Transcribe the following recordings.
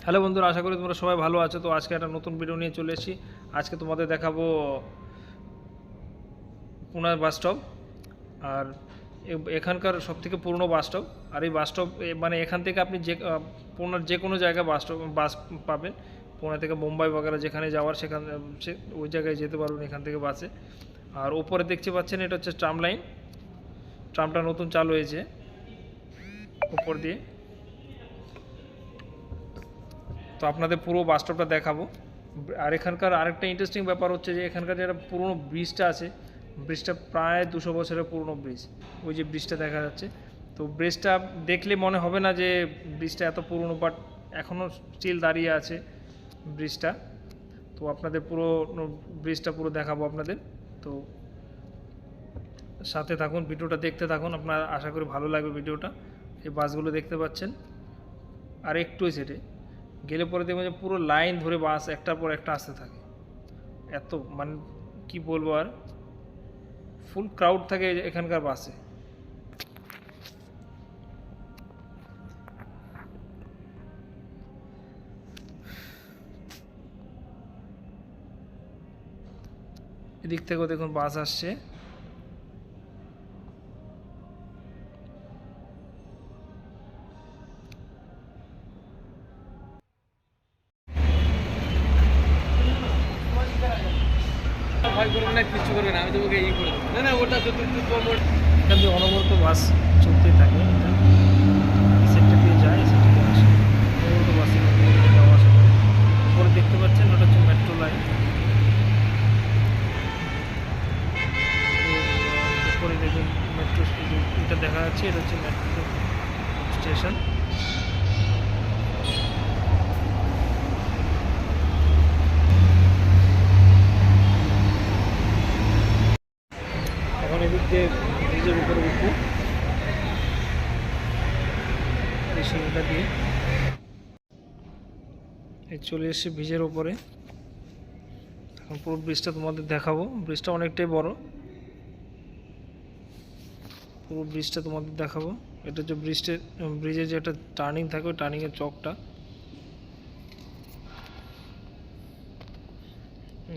Hello বন্ধুরা, আশা করি তোমরা সবাই ভালো আছো। তো আজকে একটা নতুন ভিডিও নিয়ে চলে এসেছি। আজকে তোমাদের দেখাবো পুনের বাস স্টপ। আর এখানকার সবথেকে পুরনো বাস স্টপ। আর এই বাস স্টপ মানে এখান থেকে আপনি পুনের যে কোনো জায়গায় বাস পাবেন। পুনে থেকে মুম্বাই বগেরা যেখানে যাওয়ার সেখানে ওই জায়গায় যেতে পারবেন এখান থেকে বাসে। আর ওপরে দেখতে পাচ্ছেন এটা হচ্ছে ট্রাম লাইন। ট্রামটা নতুন চালু হয়েছে উপর দিয়ে। তো আপনাদের পুরো বাস স্টপটা দেখাবো। আর এখানকার আরেকটা ইন্টারেস্টিং ব্যাপার হচ্ছে যে এখানকার যেটা পুরনো ব্রিজটা আছে, ব্রিজটা প্রায় 200 বছরের পুরনো ব্রিজ। ওই যে ব্রিজটা দেখা যাচ্ছে, তো ব্রিজটা দেখলে মনে হবে না যে ব্রিজটা এত পুরনো, বাট এখনও স্টিল দাঁড়িয়ে আছে ব্রিজটা। তো আপনাদের পুরো ব্রিজটা পুরো দেখাবো আপনাদের। তো সাথে থাকুন, ভিডিওটা দেখতে থাকুন, আপনার আশা করি ভালো লাগবে ভিডিওটা। এই বাসগুলো দেখতে পাচ্ছেন, আর একটুই সেটে গেলে পরে দেখবেন যে পুরো লাইন ধরে বাস একটার পর একটা আসতে থাকে। এত মানে কি বলবো, আর ফুল ক্রাউড থাকে এখানকার বাসে। এদিক থেকেও দেখুন বাস আসছে। ভয় করবে না, কিচ্ছু করবে না, আমি তোমাকে ই করে দেবো। না না, ওটা তো এখান দিয়ে অনবরত বাস চলতেই থাকে। এই সেক্টর দিয়ে যায়, এই সেক্টর দিয়ে আসে, অনবরত বাস যাওয়া আসা করে। উপরে দেখতে পাচ্ছেন ওটা হচ্ছে মেট্রো লাইন। উপরে দেখুন মেট্রো, এটা দেখা যাচ্ছে, এটা হচ্ছে মেট্রো স্টেশন। এখন এদিক দিয়ে ব্রিজের উপরে উঠবো এই সিঁড়িটা দিয়ে। এই চলে এসেছি ব্রিজের উপরে। এখন পুরো ব্রিজটা তোমাদের দেখাবো। ব্রিজটা অনেকটাই বড়, পুরো ব্রিজটা তোমাদের দেখাবো। এটা হচ্ছে ব্রিজের যে একটা টার্নিং থাকে, ওই টার্নিংয়ের চকটা।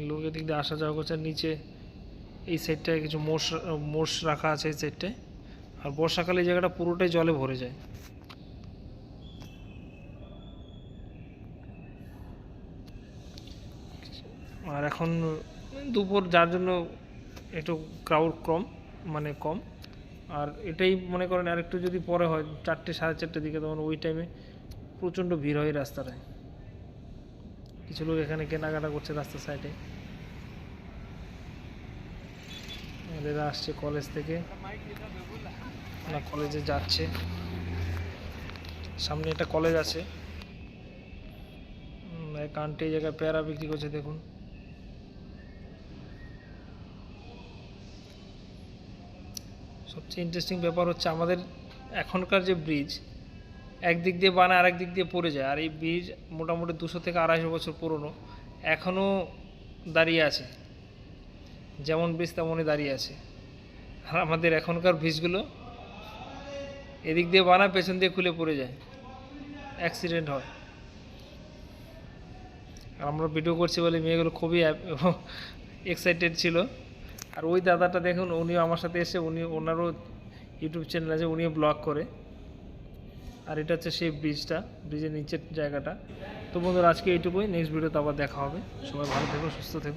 লোক এদিক দিয়ে আসা যাওয়া করছে। নিচে এই সাইডটায় কিছু মোষ রাখা আছে এই সাইডটায়। আর বর্ষাকালে এই জায়গাটা পুরোটাই জলে ভরে যায়। আর এখন দুপুর, যার জন্য একটু ক্রাউড কম, মানে কম। আর এটাই মনে করেন আর একটু যদি পরে হয় 4টে সাড়ে 4টের দিকে, তখন ওই টাইমে প্রচণ্ড ভিড় হয় রাস্তাটায়। কিছু লোক এখানে কেনাকাটা করছে রাস্তার সাইডে। এরা আসছে কলেজ থেকে, না কলেজে যাচ্ছে। সামনে একটা কলেজ আছে। এক আন্টি এই জায়গায় পেয়ারা বিক্রি করছে দেখুন। সবচেয়ে ইন্টারেস্টিং ব্যাপার হচ্ছে আমাদের এখনকার যে ব্রিজ, একদিক দিয়ে বানায় আরেক দিক দিয়ে পড়ে যায়। আর এই ব্রিজ মোটামুটি 200 থেকে 250 বছর পুরনো, এখনও দাঁড়িয়ে আছে। যেমন ব্রিজ তেমনই দাঁড়িয়ে আছে। আর আমাদের এখনকার ব্রিজগুলো এদিক দিয়ে বানায়, পেছন দিয়ে খুলে পড়ে যায়, অ্যাক্সিডেন্ট হয়। আর আমরা ভিডিও করছি বলে মেয়েগুলো খুবই এক্সাইটেড ছিল। আর ওই দাদাটা দেখুন, উনিও আমার সাথে এসে, ওনারও ইউটিউব চ্যানেল আছে, উনিও ব্লগ করে। আর এটা হচ্ছে সেই ব্রিজটা, ব্রিজের নিচের জায়গাটা। তো বন্ধুরা, আজকে এইটুকুই। নেক্সট ভিডিওতে আবার দেখা হবে। সবাই ভালো থেকো, সুস্থ থেকো।